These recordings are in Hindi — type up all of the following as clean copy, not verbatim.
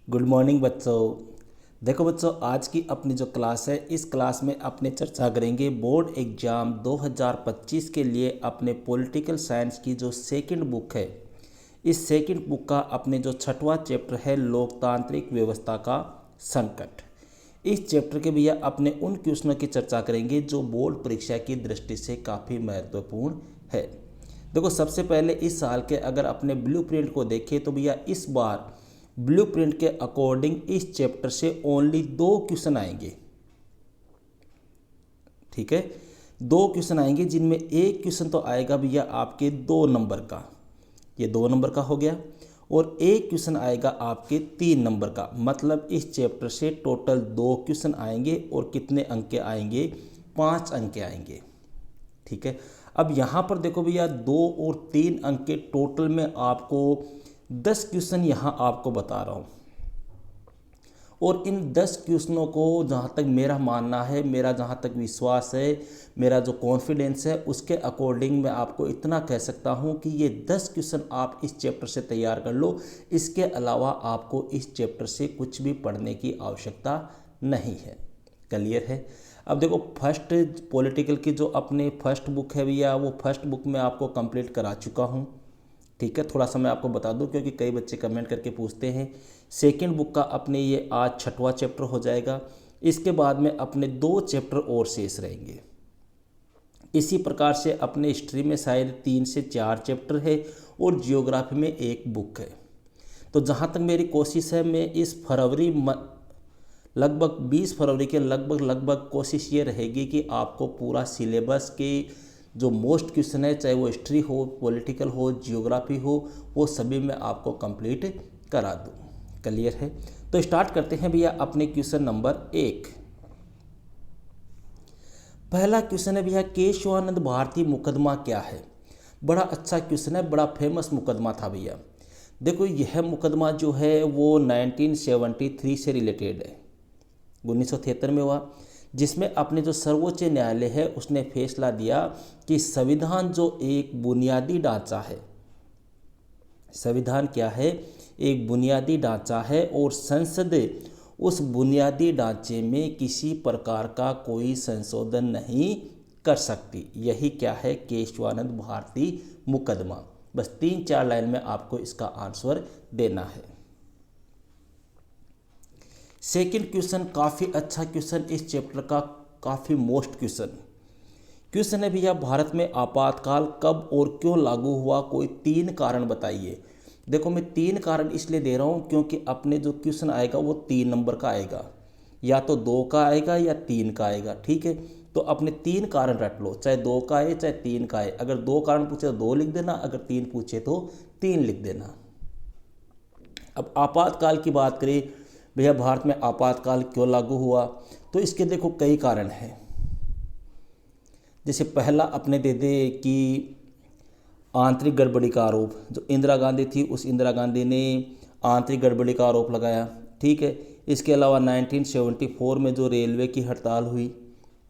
गुड मॉर्निंग बच्चों। देखो बच्चों, आज की अपनी जो क्लास है, इस क्लास में अपने चर्चा करेंगे बोर्ड एग्ज़ाम 2025 के लिए अपने पॉलिटिकल साइंस की जो सेकंड बुक है। इस सेकंड बुक का अपने जो छठवां चैप्टर है, लोकतांत्रिक व्यवस्था का संकट। इस चैप्टर के भैया अपने उन क्वेश्चनों की चर्चा करेंगे जो बोर्ड परीक्षा की दृष्टि से काफ़ी महत्वपूर्ण है। देखो, सबसे पहले इस साल के अगर अपने ब्लूप्रिंट को देखें तो भैया इस बार ब्लूप्रिंट के अकॉर्डिंग इस चैप्टर से ओनली 2 क्वेश्चन आएंगे। ठीक है, 2 क्वेश्चन आएंगे जिनमें एक क्वेश्चन तो आएगा भैया आपके 2 नंबर का, ये 2 नंबर का हो गया, और एक क्वेश्चन आएगा आपके 3 नंबर का। मतलब इस चैप्टर से टोटल 2 क्वेश्चन आएंगे और कितने अंक के आएंगे? 5 अंक के आएंगे। ठीक है, अब यहाँ पर देखो भैया 2 और 3 अंक के टोटल में आपको 10 क्वेश्चन यहाँ आपको बता रहा हूँ, और इन 10 क्वेश्चनों को जहाँ तक मेरा मानना है, मेरा जहाँ तक विश्वास है, मेरा जो कॉन्फिडेंस है, उसके अकॉर्डिंग मैं आपको इतना कह सकता हूँ कि ये 10 क्वेश्चन आप इस चैप्टर से तैयार कर लो। इसके अलावा आपको इस चैप्टर से कुछ भी पढ़ने की आवश्यकता नहीं है। क्लियर है? अब देखो, फर्स्ट पॉलिटिकल की जो अपने फर्स्ट बुक है भैया, वो फर्स्ट बुक में आपको कंप्लीट करा चुका हूँ। ठीक है, थोड़ा सा मैं आपको बता दूं क्योंकि कई बच्चे कमेंट करके पूछते हैं। सेकंड बुक का अपने ये आज छठवां चैप्टर हो जाएगा। इसके बाद में अपने 2 चैप्टर और शेष रहेंगे। इसी प्रकार से अपने हिस्ट्री में शायद 3 से 4 चैप्टर है और जियोग्राफी में एक बुक है। तो जहाँ तक मेरी कोशिश है, मैं इस लगभग 20 फरवरी के लगभग कोशिश ये रहेगी कि आपको पूरा सिलेबस के जो मोस्ट क्वेश्चन है, चाहे वो हिस्ट्री हो, पॉलिटिकल हो, जियोग्राफी हो, वो सभी मैं आपको कंप्लीट करा दूँ। क्लियर है? तो स्टार्ट करते हैं भैया अपने क्वेश्चन नंबर 1। पहला क्वेश्चन है भैया, केशवानंद भारती मुकदमा क्या है? बड़ा अच्छा क्वेश्चन है, बड़ा फेमस मुकदमा था भैया। देखो, यह मुकदमा जो है वो 1973 से रिलेटेड है, 1973 में हुआ, जिसमें अपने जो सर्वोच्च न्यायालय है उसने फैसला दिया कि संविधान जो एक बुनियादी ढांचा है, संविधान क्या है? एक बुनियादी ढांचा है, और संसद उस बुनियादी ढांचे में किसी प्रकार का कोई संशोधन नहीं कर सकती। यही क्या है? केशवानंद भारती मुकदमा। बस 3-4 लाइन में आपको इसका आंसर देना है। सेकंड क्वेश्चन काफ़ी अच्छा क्वेश्चन, इस चैप्टर का काफ़ी मोस्ट क्वेश्चन है भैया, भारत में आपातकाल कब और क्यों लागू हुआ? कोई 3 कारण बताइए। देखो, मैं 3 कारण इसलिए दे रहा हूँ क्योंकि अपने जो क्वेश्चन आएगा वो 3 नंबर का आएगा, या तो 2 का आएगा या 3 का आएगा। ठीक है, तो अपने 3 कारण रट लो, चाहे 2 का आए चाहे 3 का आए। अगर 2 कारण पूछे तो 2 लिख देना, अगर 3 पूछे तो 3 लिख देना। अब आपातकाल की बात करें भैया, भारत में आपातकाल क्यों लागू हुआ? तो इसके देखो कई कारण हैं। जैसे पहला अपने दे दे कि आंतरिक गड़बड़ी का आरोप, जो इंदिरा गांधी थी उस इंदिरा गांधी ने आंतरिक गड़बड़ी का आरोप लगाया। ठीक है, इसके अलावा 1974 में जो रेलवे की हड़ताल हुई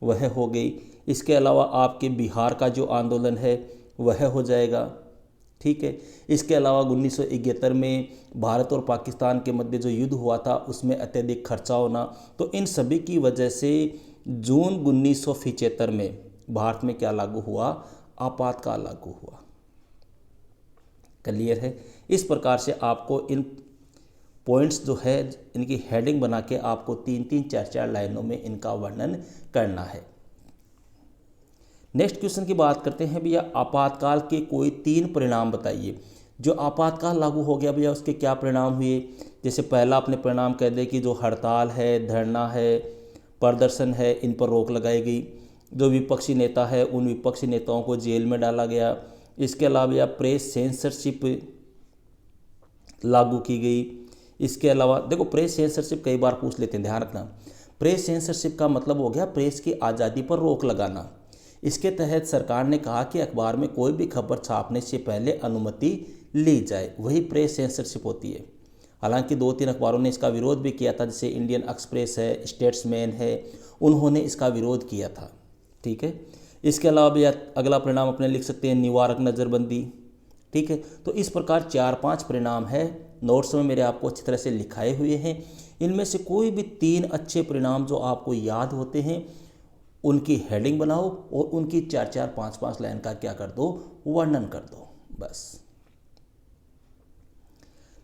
वह हो गई। इसके अलावा आपके बिहार का जो आंदोलन है वह हो जाएगा। ठीक है, इसके अलावा 1971 में भारत और पाकिस्तान के मध्य जो युद्ध हुआ था उसमें अत्यधिक खर्चा होना। तो इन सभी की वजह से जून 1975 में भारत में क्या लागू हुआ? आपातकाल लागू हुआ। क्लियर है? इस प्रकार से आपको इन पॉइंट्स जो है, इनकी हेडिंग बना के आपको 3-3, 4-4 लाइनों में इनका वर्णन करना है। नेक्स्ट क्वेश्चन की बात करते हैं भैया, आपातकाल के कोई 3 परिणाम बताइए। जो आपातकाल लागू हो गया भैया, उसके क्या परिणाम हुए? जैसे पहला अपने परिणाम कह दे कि जो हड़ताल है, धरना है, प्रदर्शन है, इन पर रोक लगाई गई। जो विपक्षी नेता है उन विपक्षी नेताओं को जेल में डाला गया। इसके अलावा भैया प्रेस सेंसरशिप लागू की गई। इसके अलावा देखो, प्रेस सेंसरशिप कई बार पूछ लेते हैं, ध्यान रखना। प्रेस सेंसरशिप का मतलब हो गया प्रेस की आज़ादी पर रोक लगाना। इसके तहत सरकार ने कहा कि अखबार में कोई भी खबर छापने से पहले अनुमति ली जाए, वही प्रेस सेंसरशिप होती है। हालांकि 2-3 अखबारों ने इसका विरोध भी किया था, जैसे इंडियन एक्सप्रेस है, स्टेट्समैन है, उन्होंने इसका विरोध किया था। ठीक है, इसके अलावा भी अगला परिणाम अपने लिख सकते हैं निवारक नज़रबंदी। ठीक है, तो इस प्रकार 4-5 परिणाम है नोट्स में मेरे आपको अच्छी तरह से लिखाए हुए हैं। इनमें से कोई भी 3 अच्छे परिणाम जो आपको याद होते हैं उनकी हेडिंग बनाओ और उनकी 4-4, 5-5 लाइन का क्या कर दो, वर्णन कर दो, बस।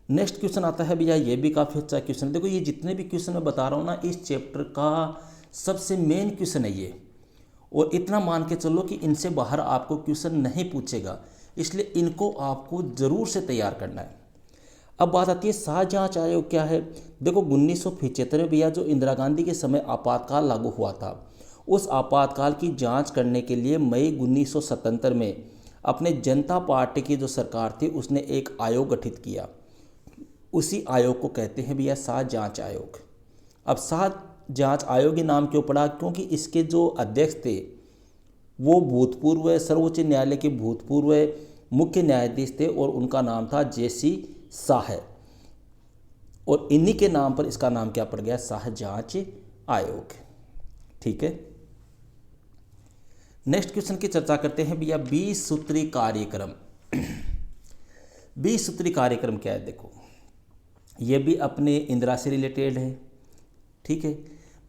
नेक्स्ट क्वेश्चन आता है भैया, ये भी काफ़ी अच्छा क्वेश्चन है। देखो ये जितने भी क्वेश्चन मैं बता रहा हूँ ना, इस चैप्टर का सबसे मेन क्वेश्चन है ये, और इतना मान के चलो कि इनसे बाहर आपको क्वेश्चन नहीं पूछेगा, इसलिए इनको आपको ज़रूर से तैयार करना है। अब बात आती है साह जांच आयोग क्या है। देखो 1975 में भैया जो इंदिरा गांधी के समय आपातकाल लागू हुआ था, उस आपातकाल की जांच करने के लिए मई 1977 में अपने जनता पार्टी की जो सरकार थी उसने एक आयोग गठित किया। उसी आयोग को कहते हैं भैया साह जांच आयोग। अब साह जांच आयोग के नाम क्यों पड़ा, क्योंकि इसके जो अध्यक्ष थे वो भूतपूर्व सर्वोच्च न्यायालय के भूतपूर्व मुख्य न्यायाधीश थे और उनका नाम था JC शाह, और इन्हीं के नाम पर इसका नाम क्या पड़ गया, साह जांच आयोग। ठीक है, नेक्स्ट क्वेश्चन की चर्चा करते हैं भैया 20 सूत्री कार्यक्रम। 20 सूत्री कार्यक्रम क्या है, देखो ये भी अपने इंदिरा से रिलेटेड है। ठीक है,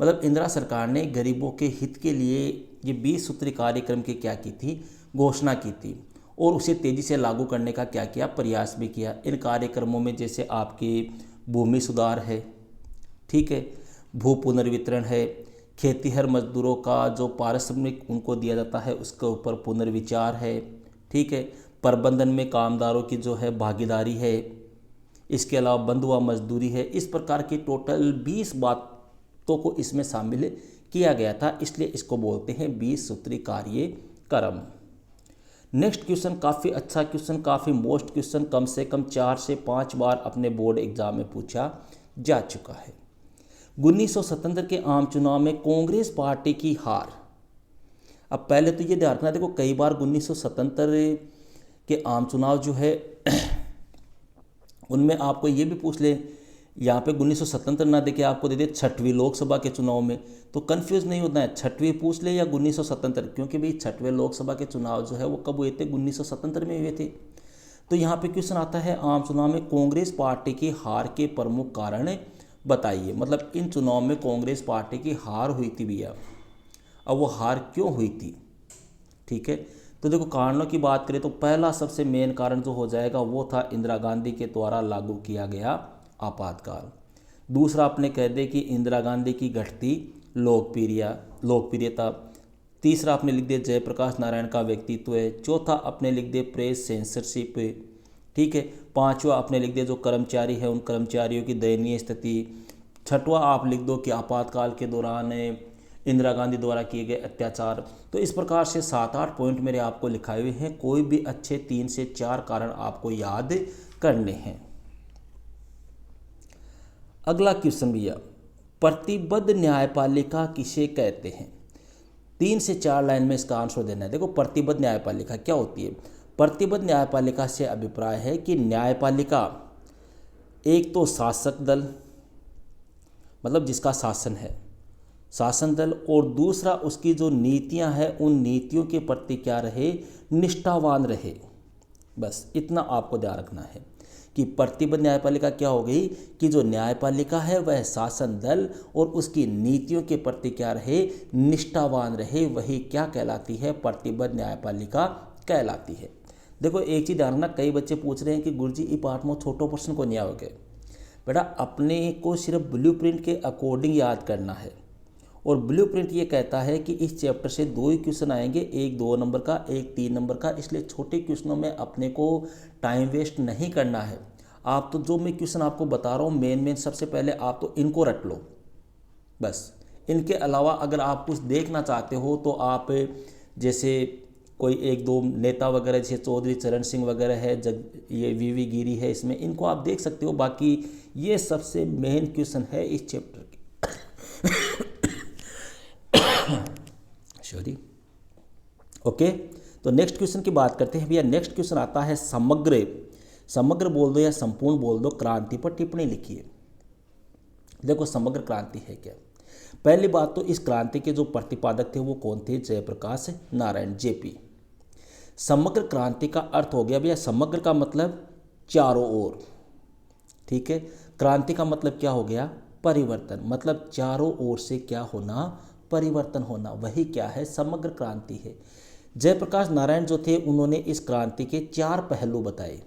मतलब इंदिरा सरकार ने गरीबों के हित के लिए ये 20 सूत्री कार्यक्रम की क्या की थी, घोषणा की थी, और उसे तेज़ी से लागू करने का क्या किया, प्रयास भी किया। इन कार्यक्रमों में जैसे आपकी भूमि सुधार है, ठीक है, भू पुनर्वितरण है, खेतीहर मजदूरों का जो पारिश्रमिक उनको दिया जाता है उसके ऊपर पुनर्विचार है, ठीक है, प्रबंधन में कामदारों की जो है भागीदारी है, इसके अलावा बंधुआ मजदूरी है। इस प्रकार की टोटल 20 बातों को इसमें शामिल किया गया था, इसलिए इसको बोलते हैं 20 सूत्री कार्यक्रम। नेक्स्ट क्वेश्चन काफ़ी अच्छा क्वेश्चन, काफ़ी मोस्ट क्वेश्चन, कम से कम 4 से 5 बार अपने बोर्ड एग्जाम में पूछा जा चुका है। 1977 के आम चुनाव में कांग्रेस पार्टी की हार। अब पहले तो ये ध्यान रखना, देखो कई बार 1977 के आम चुनाव जो है उनमें आपको ये भी पूछ ले, यहाँ पे 1977 ना देके आपको दे दे 6वीं लोकसभा के चुनाव में, तो कंफ्यूज नहीं होता है 6वीं पूछ ले या 1977, क्योंकि भाई 6वें लोकसभा के चुनाव जो है वो कब हुए थे, 1977 में हुए थे। तो यहाँ पे क्वेश्चन आता है आम चुनाव में कांग्रेस पार्टी की हार के प्रमुख कारण बताइए। मतलब इन चुनाव में कांग्रेस पार्टी की हार हुई थी भैया, अब वो हार क्यों हुई थी। ठीक है, तो देखो कारणों की बात करें तो पहला सबसे मेन कारण जो हो जाएगा वो था इंदिरा गांधी के द्वारा लागू किया गया आपातकाल। दूसरा अपने कह दे कि इंदिरा गांधी की घटती लोकप्रियता। तीसरा अपने लिख दे जयप्रकाश नारायण का व्यक्तित्व है। चौथा अपने लिख दे प्रेस सेंसरशिप। ठीक है, पांचवा अपने लिख दे जो कर्मचारी है उन कर्मचारियों की दयनीय स्थिति। छठवां आप लिख दो कि आपातकाल के दौरान इंदिरा गांधी द्वारा किए गए अत्याचार। तो इस प्रकार से 7-8 पॉइंट मेरे आपको लिखाए हुए हैं, कोई भी अच्छे 3 से 4 कारण आपको याद करने हैं। अगला क्वेश्चन भैया, प्रतिबद्ध न्यायपालिका किसे कहते हैं। 3 से 4 लाइन में इसका आंसर देना है। देखो प्रतिबद्ध न्यायपालिका क्या होती है। प्रतिबद्ध न्यायपालिका से अभिप्राय है कि न्यायपालिका एक तो शासक दल, मतलब जिसका शासन है, शासन दल, और दूसरा उसकी जो नीतियां हैं उन नीतियों के प्रति क्या रहे, निष्ठावान रहे। बस इतना आपको ध्यान रखना है कि प्रतिबद्ध न्यायपालिका क्या हो गई कि जो न्यायपालिका है वह शासन दल और उसकी नीतियों के प्रति क्या रहे, निष्ठावान रहे, वही क्या कहलाती है, प्रतिबद्ध न्यायपालिका कहलाती है। देखो एक चीज़ ध्यान रखना, कई बच्चे पूछ रहे हैं कि गुरुजी ई पार्ट में छोटो प्रश्न को नहीं आओगे। बेटा अपने को सिर्फ ब्लूप्रिंट के अकॉर्डिंग याद करना है, और ब्लूप्रिंट ये कहता है कि इस चैप्टर से 2 ही क्वेश्चन आएंगे, एक 2 नंबर का, एक 3 नंबर का, इसलिए छोटे क्वेश्चनों में अपने को टाइम वेस्ट नहीं करना है। आप तो जो मैं क्वेश्चन आपको बता रहा हूँ मेन सबसे पहले आप तो इनको रट लो बस। इनके अलावा अगर आप कुछ देखना चाहते हो तो आप जैसे कोई 1-2 नेता वगैरह जैसे चौधरी चरण सिंह वगैरह है, ये वीवी गिरी है, इसमें इनको आप देख सकते हो। बाकी ये सबसे मेन क्वेश्चन है इस चैप्टर के। Sorry, okay. तो नेक्स्ट क्वेश्चन की बात करते हैं भैया। नेक्स्ट क्वेश्चन आता है समग्र बोल दो या संपूर्ण बोल दो, क्रांति पर टिप्पणी लिखिए। देखो समग्र क्रांति है क्या। पहली बात तो इस क्रांति के जो प्रतिपादक थे वो कौन थे, जयप्रकाश नारायण जेपी। समग्र क्रांति का अर्थ हो गया भैया, समग्र का मतलब चारों ओर, ठीक है। क्रांति का मतलब क्या हो गया, परिवर्तन, मतलब चारों ओर से क्या होना, परिवर्तन होना, वही क्या है, समग्र क्रांति है। जयप्रकाश नारायण जो थे उन्होंने इस क्रांति के 4 पहलू बताए,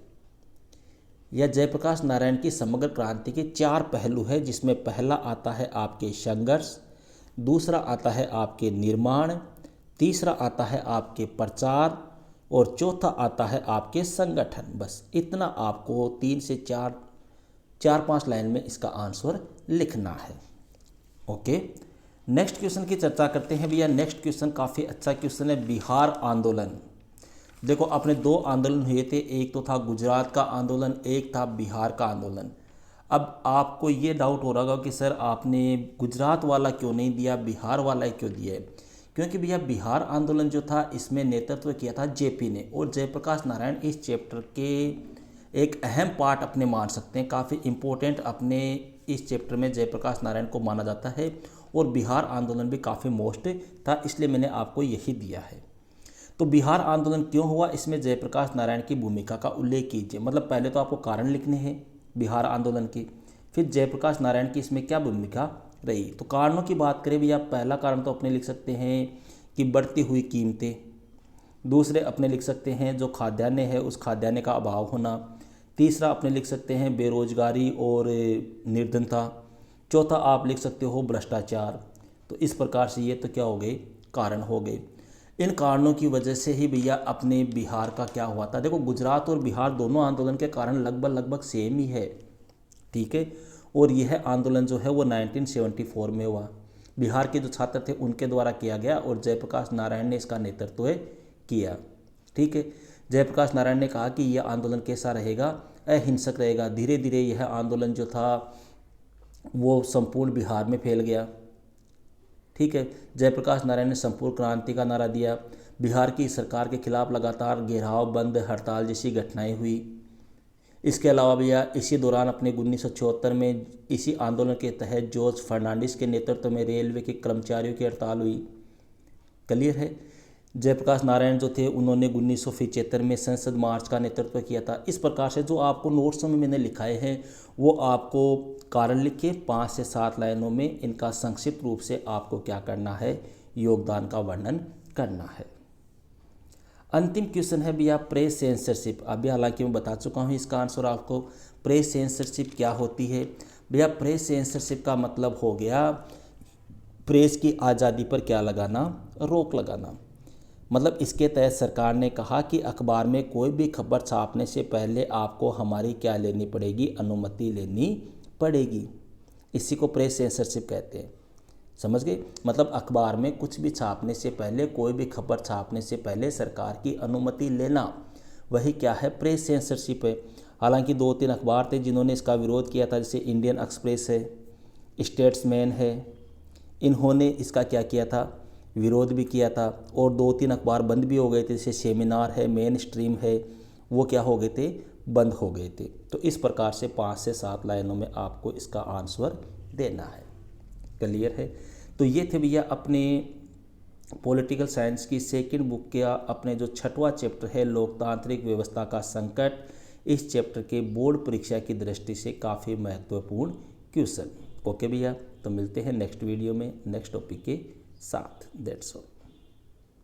या जयप्रकाश नारायण की समग्र क्रांति के 4 पहलू है, जिसमें पहला आता है आपके संघर्ष, दूसरा आता है आपके निर्माण, तीसरा आता है आपके प्रचार और चौथा आता है आपके संगठन। बस इतना आपको 3 से 4-5 लाइन में इसका आंसर लिखना है। ओके, नेक्स्ट क्वेश्चन की चर्चा करते हैं भैया। नेक्स्ट क्वेश्चन काफ़ी अच्छा क्वेश्चन है, बिहार आंदोलन। देखो अपने 2 आंदोलन हुए थे, एक तो था गुजरात का आंदोलन, एक था बिहार का आंदोलन। अब आपको ये डाउट हो रहा होगा कि सर आपने गुजरात वाला क्यों नहीं दिया, बिहार वाला क्यों दिया है? क्योंकि भैया बिहार आंदोलन जो था इसमें नेतृत्व किया था जेपी ने, और जयप्रकाश नारायण इस चैप्टर के एक अहम पार्ट अपने मान सकते हैं, काफ़ी इम्पोर्टेंट अपने इस चैप्टर में जयप्रकाश नारायण को माना जाता है, और बिहार आंदोलन भी काफ़ी मोस्ट था, इसलिए मैंने आपको यही दिया है। तो बिहार आंदोलन क्यों हुआ, इसमें जयप्रकाश नारायण की भूमिका का उल्लेख कीजिए। मतलब पहले तो आपको कारण लिखने हैं बिहार आंदोलन की, फिर जयप्रकाश नारायण की इसमें क्या भूमिका रही। तो कारणों की बात करें भैया, पहला कारण तो अपने लिख सकते हैं कि बढ़ती हुई कीमतें, दूसरे अपने लिख सकते हैं जो खाद्यान्न है उस खाद्यान्न का अभाव होना, तीसरा अपने लिख सकते हैं बेरोजगारी और निर्धनता, चौथा आप लिख सकते हो भ्रष्टाचार। तो इस प्रकार से ये तो क्या हो गए, कारण हो गए। इन कारणों की वजह से ही भैया अपने बिहार का क्या हुआ था। देखो गुजरात और बिहार दोनों आंदोलन के कारण लगभग सेम ही है, ठीक है। और यह आंदोलन जो है वो 1974 में हुआ, बिहार के जो छात्र थे उनके द्वारा किया गया, और जयप्रकाश नारायण ने इसका नेतृत्व किया, ठीक है। जयप्रकाश नारायण ने कहा कि यह आंदोलन कैसा रहेगा, अहिंसक रहेगा। धीरे धीरे यह आंदोलन जो था वो संपूर्ण बिहार में फैल गया, ठीक है। जयप्रकाश नारायण ने संपूर्ण क्रांति का नारा दिया। बिहार की सरकार के खिलाफ लगातार घेराव, बंद, हड़ताल जैसी घटनाएं हुई। इसके अलावा भैया इसी दौरान अपने 1974 में इसी आंदोलन के तहत जॉर्ज फर्नांडिस के नेतृत्व में रेलवे के कर्मचारियों की हड़ताल हुई। क्लियर है। जयप्रकाश नारायण जो थे उन्होंने 1975 में संसद मार्च का नेतृत्व किया था। इस प्रकार से जो आपको नोट्स में मैंने लिखाए हैं वो आपको कारण लिख के 5 से 7 लाइनों में इनका संक्षिप्त रूप से आपको क्या करना है, योगदान का वर्णन करना है। अंतिम क्वेश्चन है भैया प्रेस सेंसरशिप। अभी हालांकि मैं बता चुका हूँ इसका आंसर आपको। प्रेस सेंसरशिप क्या होती है भैया? प्रेस सेंसरशिप का मतलब हो गया प्रेस की आज़ादी पर क्या लगाना, रोक लगाना। मतलब इसके तहत सरकार ने कहा कि अखबार में कोई भी खबर छापने से पहले आपको हमारी क्या लेनी पड़ेगी, अनुमति लेनी पड़ेगी। इसी को प्रेस सेंसरशिप कहते हैं, समझ गए। मतलब अखबार में कुछ भी छापने से पहले, कोई भी खबर छापने से पहले सरकार की अनुमति लेना, वही क्या है, प्रेस सेंसरशिप है। हालांकि 2-3 अखबार थे जिन्होंने इसका विरोध किया था, जैसे इंडियन एक्सप्रेस है, स्टेट्समैन है, इन्होंने इसका क्या किया था, विरोध भी किया था। और 2-3 अखबार बंद भी हो गए थे, जैसे सेमिनार है, मेन स्ट्रीम है, वो क्या हो गए थे, बंद हो गए थे। तो इस प्रकार से 5 से 7 लाइनों में आपको इसका आंसर देना है। क्लियर है। तो ये थे भैया अपने पॉलिटिकल साइंस की सेकंड बुक का अपने जो 6वां चैप्टर है, लोकतांत्रिक व्यवस्था का संकट। इस चैप्टर के बोर्ड परीक्षा की दृष्टि से काफ़ी महत्वपूर्ण क्वेश्चन। ओके भैया, तो मिलते हैं नेक्स्ट वीडियो में नेक्स्ट टॉपिक के साथ। That's all.